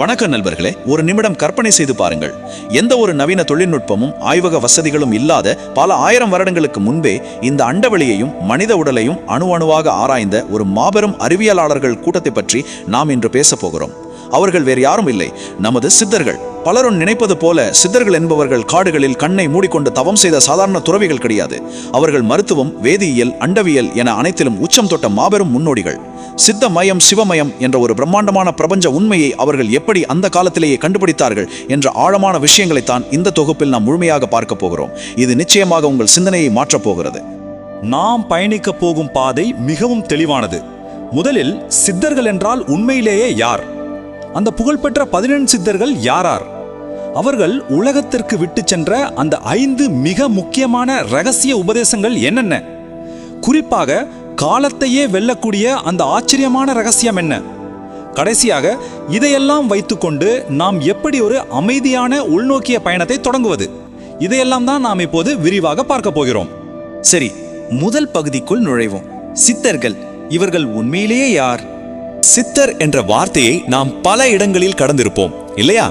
வணக்கம் நண்பர்களே. ஒரு நிமிடம் கற்பனை செய்து பாருங்கள். எந்த ஒரு நவீன தொழில்நுட்பமும் ஆய்வக வசதிகளும் இல்லாத பல ஆயிரம் வருடங்களுக்கு முன்பே இந்த அண்டவெளியையும் மனித உடலையும் அணுவாக ஆராய்ந்த ஒரு மாபெரும் அறிவியலாளர்கள் கூட்டத்தை பற்றி நாம் இன்று பேச போகிறோம். அவர்கள் வேறு யாரும் இல்லை, நமது சித்தர்கள். பலரும் நினைப்பது போல சித்தர்கள் என்பவர்கள் காடுகளில் கண்ணை மூடிக்கொண்டு தவம் செய்த சாதாரண துறவிகள் கிடையாது. அவர்கள் மருத்துவம், வேதியியல், அண்டவியல் என அனைத்திலும் உச்சம் தொட்ட மாபெரும் முன்னோடிகள். சித்தமயம் சிவமயம் என்ற ஒரு பிரம்மாண்டமான பிரபஞ்ச உண்மையை அவர்கள் எப்படி அந்த காலத்திலேயே கண்டுபிடித்தார்கள் என்ற ஆழமான விஷயங்களைத்தான் இந்த தொகுப்பில் நாம் முழுமையாக பார்க்க போகிறோம். இது நிச்சயமாக உங்கள் சிந்தனையை மாற்றப் போகிறது. நாம் பயணிக்க போகும் பாதை மிகவும் தெளிவானது. முதலில் சித்தர்கள் என்றால் உண்மையிலேயே யார்? அந்த புகழ்பெற்ற 14 சித்தர்கள் யாரார்? அவர்கள் உலகத்திற்கு விட்டு சென்ற அந்த 5 மிக முக்கியமான ரகசிய உபதேசங்கள் என்னென்ன? குறிப்பாக காலத்தையே வெல்லக்கூடிய அந்த ஆச்சரியமான ரகசியம் என்ன? கடைசியாக இதையெல்லாம் வைத்துக்கொண்டு நாம் எப்படி ஒரு அமைதியான உள்நோக்கிய பயணத்தை தொடங்குவது? இதையெல்லாம் தான் நாம் இப்போது விரிவாக பார்க்க போகிறோம். சரி, முதல் பகுதிக்குள் நுழைவோம். சித்தர்கள், இவர்கள் உண்மையிலேயே யார்? சித்தர் என்ற வார்த்தையை நாம் பல இடங்களில் கடந்திருப்போம், இல்லையா?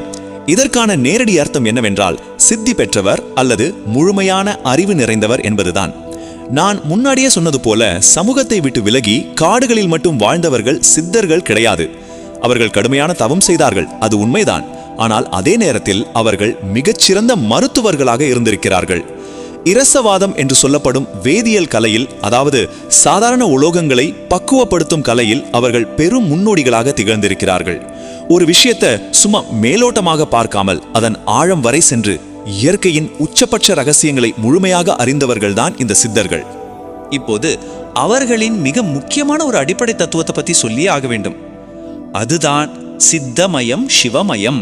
இதற்கான நேரடி அர்த்தம் என்னவென்றால் சித்தி பெற்றவர் அல்லது முழுமையான அறிவு நிறைந்தவர் என்பதுதான். நான் முன்னாடியே சொன்னது போல சமூகத்தை விட்டு விலகி காடுகளில் மட்டும் வாழ்ந்தவர்கள் சித்தர்கள் கிடையாது. அவர்கள் கடுமையான தவம் செய்தார்கள், அது உண்மைதான். ஆனால் அதே நேரத்தில் அவர்கள் மிகச்சிறந்த மருத்துவர்களாக இருந்திருக்கிறார்கள். இரசவாதம் என்று சொல்லப்படும் வேதியியல் கலையில், அதாவது சாதாரண உலோகங்களை பக்குவப்படுத்தும் கலையில் அவர்கள் பெரும் முன்னோடிகளாக திகழ்ந்திருக்கிறார்கள். ஒரு விஷயத்தை சும்மா மேலோட்டமாக பார்க்காமல் அதன் ஆழம் வரை சென்று இயற்கையின் உச்சபட்ச ரகசியங்களை முழுமையாக அறிந்தவர்கள்தான் இந்த சித்தர்கள். இப்போது அவர்களின் மிக முக்கியமான ஒரு அடிப்படை தத்துவத்தை பற்றி சொல்லியே ஆக வேண்டும். அதுதான் சித்தமயம் சிவமயம்.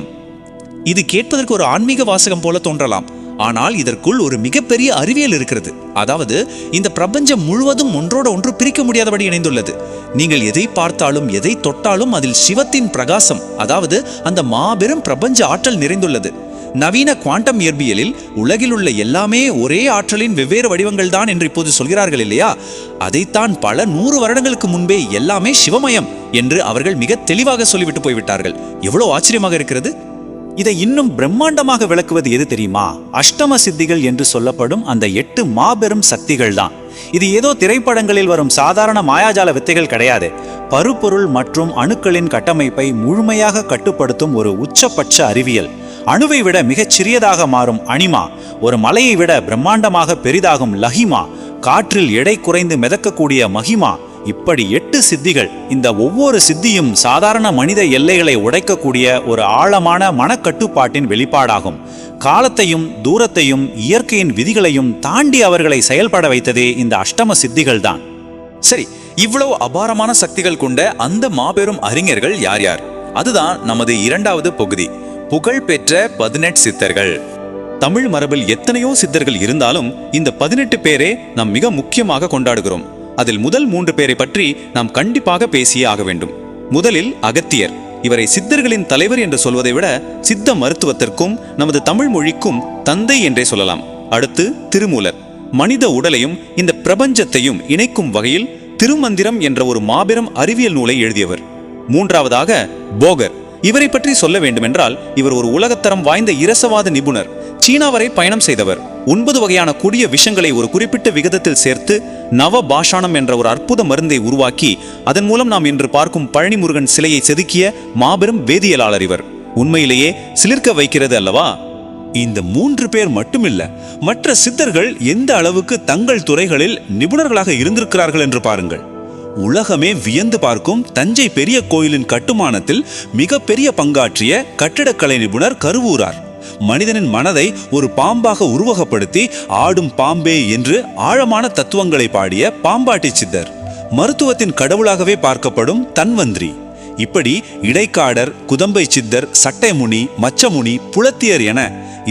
இது கேட்பதற்கு ஒரு ஆன்மீக வாசகம் போல தோன்றலாம், ஆனால் இதற்குள் ஒரு மிகப்பெரிய அறிவியல் இருக்கிறது. அதாவது இந்த பிரபஞ்சம் முழுவதும் ஒன்றோட ஒன்று பிரிக்க முடியாதபடி இணைந்துள்ளது. நீங்கள் எதை பார்த்தாலும் எதை தொட்டாலும் அதில் சிவத்தின் பிரகாசம், அதாவது அந்த மாபெரும் பிரபஞ்ச ஆற்றல் நிறைந்துள்ளது. நவீன குவாண்டம் இயற்பியலில் உலகில் உள்ள எல்லாமே ஒரே ஆற்றலின் வெவ்வேறு வடிவங்கள் தான் என்று இப்போது சொல்கிறார்கள், இல்லையா? அதைத்தான் பல 100 வருடங்களுக்கு முன்பே எல்லாமே சிவமயம் என்று அவர்கள் மிக தெளிவாக சொல்லிவிட்டு போய்விட்டார்கள். எவ்வளவு ஆச்சரியமாக இருக்கிறது! இதை இன்னும் பிரம்மாண்டமாக விளக்குவது எது தெரியுமா? அஷ்டம சித்திகள் என்று சொல்லப்படும் அந்த 8 மாபெரும் சக்திகள் தான். இது ஏதோ திரைப்படங்களில் வரும் சாதாரண மாயாஜால வித்தைகள் கிடையாது. பருப்பொருள் மற்றும் அணுக்களின் கட்டமைப்பை முழுமையாக கட்டுப்படுத்தும் ஒரு உச்சபட்ச அறிவியல். அணுவை விட மிகச் சிறியதாக மாறும் அனிமா, ஒரு மலையை விட பிரம்மாண்டமாக பெரிதாகும் லஹிமா, காற்றில் எடை குறைந்து மிதக்கக்கூடிய மகிமா, இப்படி 8 சித்திகள். இந்த ஒவ்வொரு சித்தியும் சாதாரண மனித எல்லைகளை உடைக்கக்கூடிய ஒரு ஆழமான மனக்கட்டுப்பாட்டின் வெளிப்பாடாகும். காலத்தையும் தூரத்தையும் இயற்கையின் விதிகளையும் தாண்டி அவர்களை செயல்பட வைத்ததே இந்த அஷ்டம சித்திகள் தான். சரி, இவ்வளவு அபாரமான சக்திகள் கொண்ட அந்த மாபெரும் அறிஞர்கள் யார் யார்? அதுதான் நமது இரண்டாவது பகுதி, புகழ்பெற்ற 18 சித்தர்கள். தமிழ் மரபில் எத்தனையோ சித்தர்கள் இருந்தாலும் இந்த 18 பேரே நாம் மிக முக்கியமாக கொண்டாடுகிறோம். அதில் முதல் 3 பேரை பற்றி நாம் கண்டிப்பாக பேசியே ஆக வேண்டும். முதலில் அகத்தியர். இவரை சித்தர்களின் தலைவர் என்று சொல்வதை விட சித்த மருத்துவத்திற்கும் நமது தமிழ் மொழிக்கும் தந்தை என்றே சொல்லலாம். அடுத்து திருமூலர். மனித உடலையும் இந்த பிரபஞ்சத்தையும் இணைக்கும் வகையில் திருமந்திரம் என்ற ஒரு மாபெரும் அறிவியல் நூலை எழுதியவர். மூன்றாவதாக போகர். இவரை பற்றி சொல்ல வேண்டுமென்றால் இவர் ஒரு உலகத்தரம் வாய்ந்த இரசவாத நிபுணர். சீனா வரை பயணம் செய்தவர். 9 வகையான கொடிய விஷங்களை ஒரு குறிப்பிட்ட விகிதத்தில் சேர்த்து நவ பாஷாணம் என்ற ஒரு அற்புத மருந்தை உருவாக்கி அதன் மூலம் நாம் இன்று பார்க்கும் பழனி முருகன் சிலையை செதுக்கிய மாபெரும் வேதியியலாளர் இவர். உண்மையிலேயே சிலிர்க்க வைக்கிறது அல்லவா? இந்த 3 பேர் மட்டுமில்ல, மற்ற சித்தர்கள் எந்த அளவுக்கு தங்கள் துறைகளில் நிபுணர்களாக இருந்திருக்கிறார்கள் என்று பாருங்கள். உலகமே வியந்து பார்க்கும் தஞ்சை பெரிய கோயிலின் கட்டுமானத்தில் மிக பெரிய பங்காற்றிய கட்டிடக்கலை நிபுணர் கருவூரார். மனிதனின் மனதை ஒரு பாம்பாக உருவகப்படுத்தி ஆடும் பாம்பே என்று ஆழமான தத்துவங்களை பாடிய பாம்பாட்டி சித்தர். மருத்துவத்தின் கடவுளாகவே பார்க்கப்படும் தன்வந்திரி. இப்படி இடைக்காடர், குதம்பை சித்தர், சட்டைமுனி, மச்சமுனி, புலத்தியர் என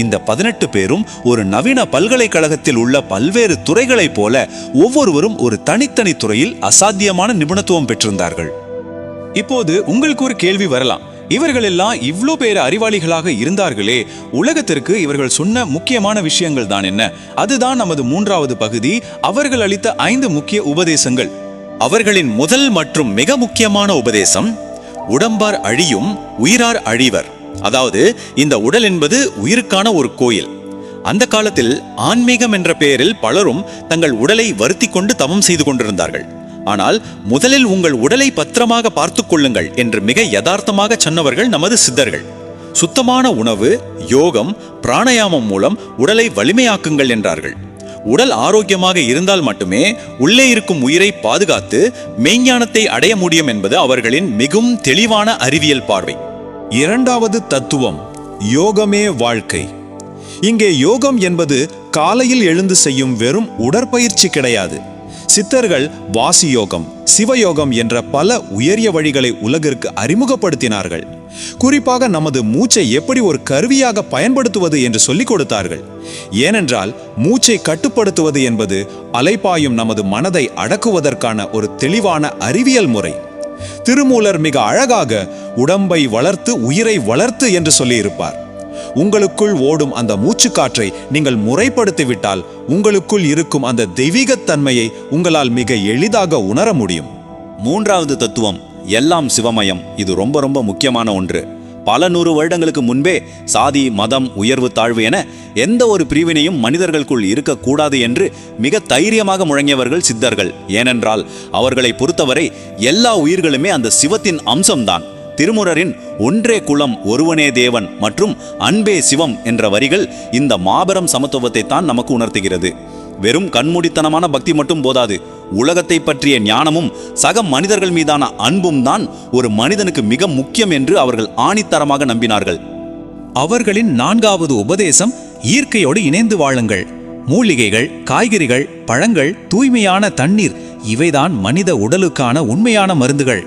இந்த 18 பேரும் ஒரு நவீன பல்கலைக்கழகத்தில் உள்ள பல்வேறு துறைகளைப் போல ஒவ்வொருவரும் ஒரு தனித்தனி துறையில் அசாத்தியமான நிபுணத்துவம் பெற்றிருந்தார்கள். இப்போது உங்களுக்கு ஒரு கேள்வி வரலாம். இவர்களெல்லாம் இவ்வளோ பேர் அறிவாளிகளாக இருந்தார்களே, உலகத்திற்கு இவர்கள் சொன்ன முக்கியமான விஷயங்கள் தான் என்ன? அதுதான் நமது 3வது பகுதி, அவர்கள் அளித்த 5 முக்கிய உபதேசங்கள். அவர்களின் முதல் மற்றும் மிக முக்கியமான உபதேசம், உடம்பார் அழியும் உயிரார் அழிவர். அதாவது இந்த உடல் என்பது உயிருக்கான ஒரு கோயில். அந்த காலத்தில் ஆன்மீகம் என்ற பெயரில் பலரும் தங்கள் உடலை வருத்தி கொண்டு தவம் செய்து கொண்டிருந்தார்கள். ஆனால் முதலில் உங்கள் உடலை பத்திரமாக பார்த்துக் கொள்ளுங்கள் என்று மிக யதார்த்தமாக சொன்னவர்கள் நமது சித்தர்கள். சுத்தமான உணவு, யோகம், பிராணாயாமம் மூலம் உடலை வலிமையாக்குங்கள் என்றார்கள். உடல் ஆரோக்கியமாக இருந்தால் மட்டுமே உள்ளே இருக்கும் உயிரை பாதுகாத்து மெய்ஞானத்தை அடைய முடியும் என்பது அவர்களின் மிகவும் தெளிவான அறிவியல் பார்வை. இரண்டாவது தத்துவம், யோகமே வாழ்க்கை. இங்கே யோகம் என்பது காலையில் எழுந்து செய்யும் வெறும் உடற்பயிற்சி கிடையாது. சித்தர்கள் வாசி யோகம், சிவயோகம் என்ற பல உயரிய வழிகளை உலகிற்கு அறிமுகப்படுத்தினார்கள். குறிப்பாக நமது மூச்சை எப்படி ஒரு கருவியாக பயன்படுத்துவது என்று சொல்லிக் கொடுத்தார்கள். ஏனென்றால் மூச்சை கட்டுப்படுத்துவது என்பது அலைபாயும் நமது மனதை அடக்குவதற்கான ஒரு தெளிவான அறிவியல் முறை. திருமூலர் மிக அழகாக உடம்பை வளர்த்து உயிரை வளர்த்து என்று சொல்லியிருப்பார். உங்களுக்குள் ஓடும் அந்த மூச்சுக்காற்றை நீங்கள் முறைப்படுத்திவிட்டால் உங்களுக்குள் இருக்கும் அந்த தெய்வீகத்தன்மையை உங்களால் மிக எளிதாக உணர முடியும். மூன்றாவது தத்துவம், எல்லாம் சிவமயம். இது ரொம்ப ரொம்ப முக்கியமான ஒன்று. பல 100 வருடங்களுக்கு முன்பே சாதி, மதம், உயர்வு, தாழ்வு என எந்த ஒரு பிரிவினையும் மனிதர்களுக்குள் இருக்கக்கூடாது என்று மிக தைரியமாக முழங்கியவர்கள் சித்தர்கள். ஏனென்றால் அவர்களை பொறுத்தவரை எல்லா உயிர்களுமே அந்த சிவத்தின் அம்சம்தான். திருமூலரின் ஒன்றே குலம் ஒருவனே தேவன் மற்றும் அன்பே சிவம் என்ற வரிகள் இந்த மாபெரும் சமத்துவத்தை தான் நமக்கு உணர்த்துகிறது. வெறும் கண்மூடித்தனமான பக்தி மட்டும் போதாது. உலகத்தை பற்றிய ஞானமும் சக மனிதர்கள் மீதான அன்பும் தான் ஒரு மனிதனுக்கு மிக முக்கியம் என்று அவர்கள் ஆணித்தரமாக நம்பினார்கள். அவர்களின் 4வது உபதேசம், இயற்கையோடு இணைந்து வாழுங்கள். மூலிகைகள், காய்கறிகள், பழங்கள், தூய்மையான தண்ணீர் இவைதான் மனித உடலுக்கான உண்மையான மருந்துகள்.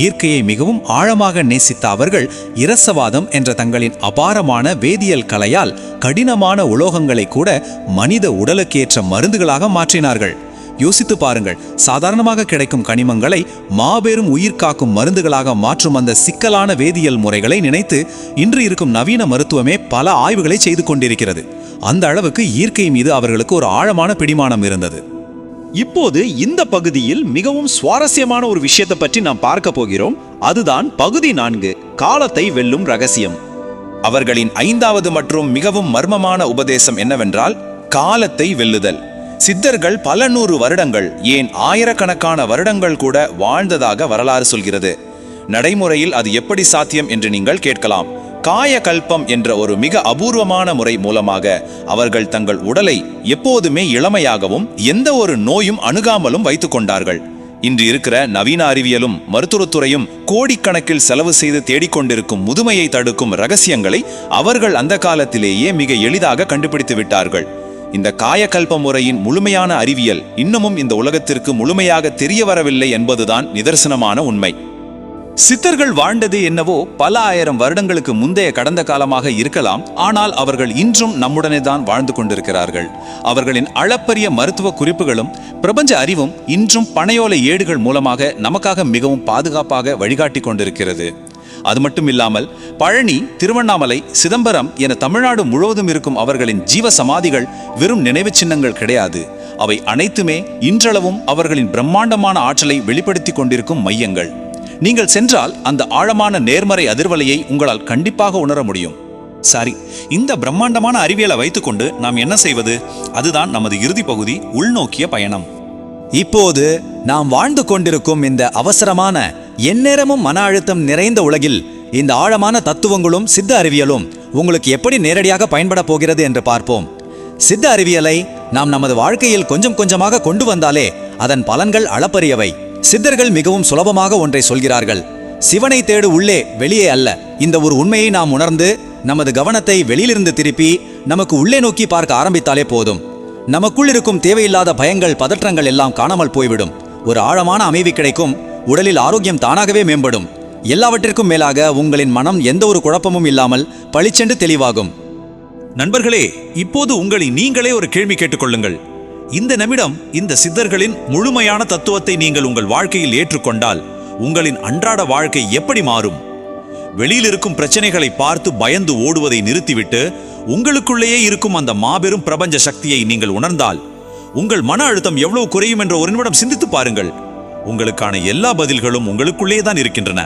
இயற்கையை மிகவும் ஆழமாக நேசித்த அவர்கள் இரசவாதம் என்ற தங்களின் அபாரமான வேதியியல் கலையால் கடினமான உலோகங்களை கூட மனித உடலுக்கேற்ற மருந்துகளாக மாற்றினார்கள். யோசித்து பாருங்கள், சாதாரணமாக கிடைக்கும் கனிமங்களை மாபெரும் உயிர்காக்கும் மருந்துகளாக மாற்றும் அந்த சிக்கலான வேதியியல் முறைகளை நினைத்து இன்று இருக்கும் நவீன மருத்துவமே பல ஆய்வுகளை செய்து கொண்டிருக்கிறது. அந்த அளவுக்கு இயற்கை மீது அவர்களுக்கு ஒரு ஆழமான பிடிமானம் இருந்தது. இப்போது இந்த பகுதியில் மிகவும் சுவாரஸ்யமான ஒரு விஷயத்தை பற்றி நாம் பார்க்க போகிறோம். அதுதான் பகுதி 4, காலத்தை வெல்லும் ரகசியம். அவர்களின் 5வது மற்றும் மிகவும் மர்மமான உபதேசம் என்னவென்றால் காலத்தை வெல்லுதல். சித்தர்கள் பல 100 வருடங்கள், ஏன் ஆயிரக்கணக்கான வருடங்கள் கூட வாழ்ந்ததாக வரலாறு சொல்கிறது. நடைமுறையில் அது எப்படி சாத்தியம் என்று நீங்கள் கேட்கலாம். காய கல்பம் என்ற ஒரு மிக அபூர்வமான முறை மூலமாக அவர்கள் தங்கள் உடலை எப்போதுமே இளமையாகவும் எந்த ஒரு நோயும் அணுகாமலும் வைத்துக் கொண்டார்கள். இன்று இருக்கிற நவீன அறிவியலும் மருத்துவத்துறையும் கோடிக்கணக்கில் செலவு செய்து தேடிக்கொண்டிருக்கும் முதுமையை தடுக்கும் ரகசியங்களை அவர்கள் அந்த காலத்திலேயே மிக எளிதாக கண்டுபிடித்து விட்டார்கள். இந்த காயகல்ப முறையின் முழுமையான அறிவியல் இன்னமும் இந்த உலகத்திற்கு முழுமையாக தெரிய வரவில்லை என்பதுதான் நிதர்சனமான உண்மை. சித்தர்கள் வாழ்ந்தது என்னவோ பல ஆயிரம் வருடங்களுக்கு முந்தைய கடந்த காலமாக இருக்கலாம். ஆனால் அவர்கள் இன்றும் நம்முடனே தான் வாழ்ந்து கொண்டிருக்கிறார்கள். அவர்களின் அளப்பரிய மருத்துவ குறிப்புகளும் பிரபஞ்ச அறிவும் இன்றும் பனையோலை ஏடுகள் மூலமாக நமக்காக மிகவும் பாதுகாப்பாக வழிகாட்டி கொண்டிருக்கிறது. அது மட்டும் இல்லாமல் பழனி, திருவண்ணாமலை, சிதம்பரம் என தமிழ்நாடு முழுவதும் இருக்கும் அவர்களின் ஜீவ சமாதிகள் வெறும் நினைவு சின்னங்கள் கிடையாது. அவை அனைத்துமே இன்றளவும் அவர்களின் பிரம்மாண்டமான ஆற்றலை வெளிப்படுத்தி கொண்டிருக்கும் மையங்கள். நீங்கள் சென்றால் அந்த ஆழமான நேர்மறை அதிர்வலையை உங்களால் கண்டிப்பாக உணர முடியும். சரி, இந்த பிரம்மாண்டமான அறிவியலை வைத்துக்கொண்டு நாம் என்ன செய்வது? அதுதான் நமது இறுதி பகுதி, உள்நோக்கிய பயணம். இப்போது நாம் வாழ்ந்து கொண்டிருக்கும் இந்த அவசரமான, எந்நேரமும் மன அழுத்தம் நிறைந்த உலகில் இந்த ஆழமான தத்துவங்களும் சித்த அறிவியலும் உங்களுக்கு எப்படி நேரடியாக பயன்பட போகிறது என்று பார்ப்போம். சித்த அறிவியலை நாம் நமது வாழ்க்கையில் கொஞ்சம் கொஞ்சமாக கொண்டு வந்தாலே அதன் பலன்கள் அளப்பரியவை. சித்தர்கள் மிகவும் சுலபமாக ஒன்றை சொல்கிறார்கள்: சிவனை தேடு உள்ளே, வெளியே அல்ல. இந்த ஒரு உண்மையை நாம் உணர்ந்து நமது கவனத்தை வெளியிலிருந்து திருப்பி நமக்கு உள்ளே நோக்கி பார்க்க ஆரம்பித்தாலே போதும். நமக்குள் இருக்கும் தேவையில்லாத பயங்கள், பதற்றங்கள் எல்லாம் காணாமல் போய்விடும். ஒரு ஆழமான அமைதி கிடைக்கும். உடலில் ஆரோக்கியம் தானாகவே மேம்படும். எல்லாவற்றிற்கும் மேலாக உங்களின் மனம் எந்த ஒரு குழப்பமும் இல்லாமல் பளிச்சென்று தெளிவாகும். நண்பர்களே, இப்போது உங்களை நீங்களே ஒரு கேள்வி கேட்டுக்கொள்ளுங்கள். இந்த நிமிடம் இந்த சித்தர்களின் முழுமையான தத்துவத்தை நீங்கள் உங்கள் வாழ்க்கையில் ஏற்றுக்கொண்டால் உங்களின் அன்றாட வாழ்க்கை எப்படி மாறும்? வெளியில் இருக்கும் பிரச்சனைகளை பார்த்து பயந்து ஓடுவதை நிறுத்திவிட்டு உங்களுக்குள்ளேயே இருக்கும் அந்த மாபெரும் பிரபஞ்ச சக்தியை நீங்கள் உணர்ந்தால் உங்கள் மன அழுத்தம் எவ்வளவு குறையும் என்ற ஒரு நிமிடம் சிந்தித்து பாருங்கள். உங்களுக்கான எல்லா பதில்களும் உங்களுக்குள்ளே தான் இருக்கின்றன.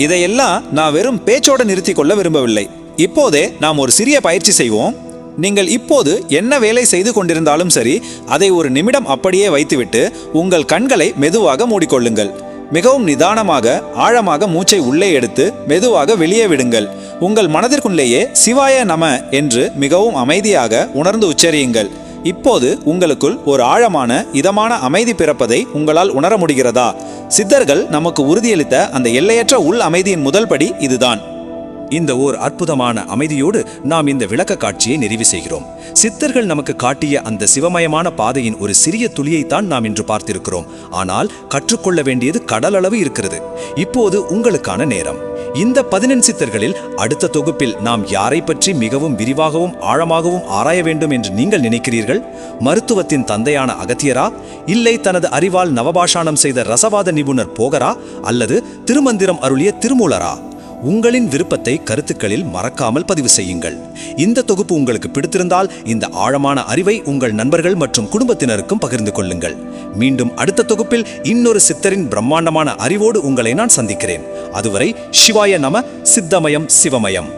இதையெல்லாம் நான் வெறும் பேச்சோட நிறுத்தி கொள்ள விரும்பவில்லை. இப்போதே நாம் ஒரு சிறிய பயிற்சி செய்வோம். நீங்கள் இப்போது என்ன வேலை செய்து கொண்டிருந்தாலும் சரி, அதை ஒரு நிமிடம் அப்படியே வைத்துவிட்டு உங்கள் கண்களை மெதுவாக மூடிக்கொள்ளுங்கள். மிகவும் நிதானமாக ஆழமாக மூச்சை உள்ளே எடுத்து மெதுவாக வெளியே விடுங்கள். உங்கள் மனதிற்குள்ளேயே சிவாய நம என்று மிகவும் அமைதியாக உணர்ந்து உச்சரியுங்கள். இப்போது உங்களுக்குள் ஒரு ஆழமான இதமான அமைதி பிறப்பதை உங்களால் உணர முடிகிறதா? சித்தர்கள் நமக்கு உறுதியளித்த அந்த எல்லையற்ற உள் அமைதியின் முதல் படி இதுதான். இந்த ஓர் அற்புதமான அமைதியோடு நாம் இந்த விளக்க காட்சியை நிறைவு செய்கிறோம். சித்தர்கள் நமக்கு காட்டிய அந்த சிவமயமான பாதையின் ஒரு சிறிய துளியைத்தான் நாம் இன்று பார்த்திருக்கிறோம். ஆனால் கற்றுக்கொள்ள வேண்டியது கடலளவு இருக்கிறது. இப்போது உங்களுக்கான நேரம். இந்த 14 சித்தர்களில் அடுத்த தொகுப்பில் நாம் யாரை பற்றி மிகவும் விரிவாகவும் ஆழமாகவும் ஆராய வேண்டும் என்று நீங்கள் நினைக்கிறீர்கள்? மருத்துவத்தின் தந்தையான அகத்தியரா, இல்லை தனது அறிவால் நவபாஷாணம் செய்த ரசவாத நிபுணர் போகரா, அல்லது திருமந்திரம் அருளிய திருமூலரா? உங்களின் விருப்பத்தை கருத்துக்களில் மறக்காமல் பதிவு செய்யுங்கள். இந்த தொகுப்பு உங்களுக்கு பிடித்திருந்தால் இந்த ஆழமான அறிவை உங்கள் நண்பர்கள் மற்றும் குடும்பத்தினருக்கும் பகிர்ந்து கொள்ளுங்கள். மீண்டும் அடுத்த தொகுப்பில் இன்னொரு சித்தரின் பிரம்மாண்டமான அறிவோடு உங்களை நான் சந்திக்கிறேன். அதுவரை சிவாய நம. சித்தமயம் சிவமயம்.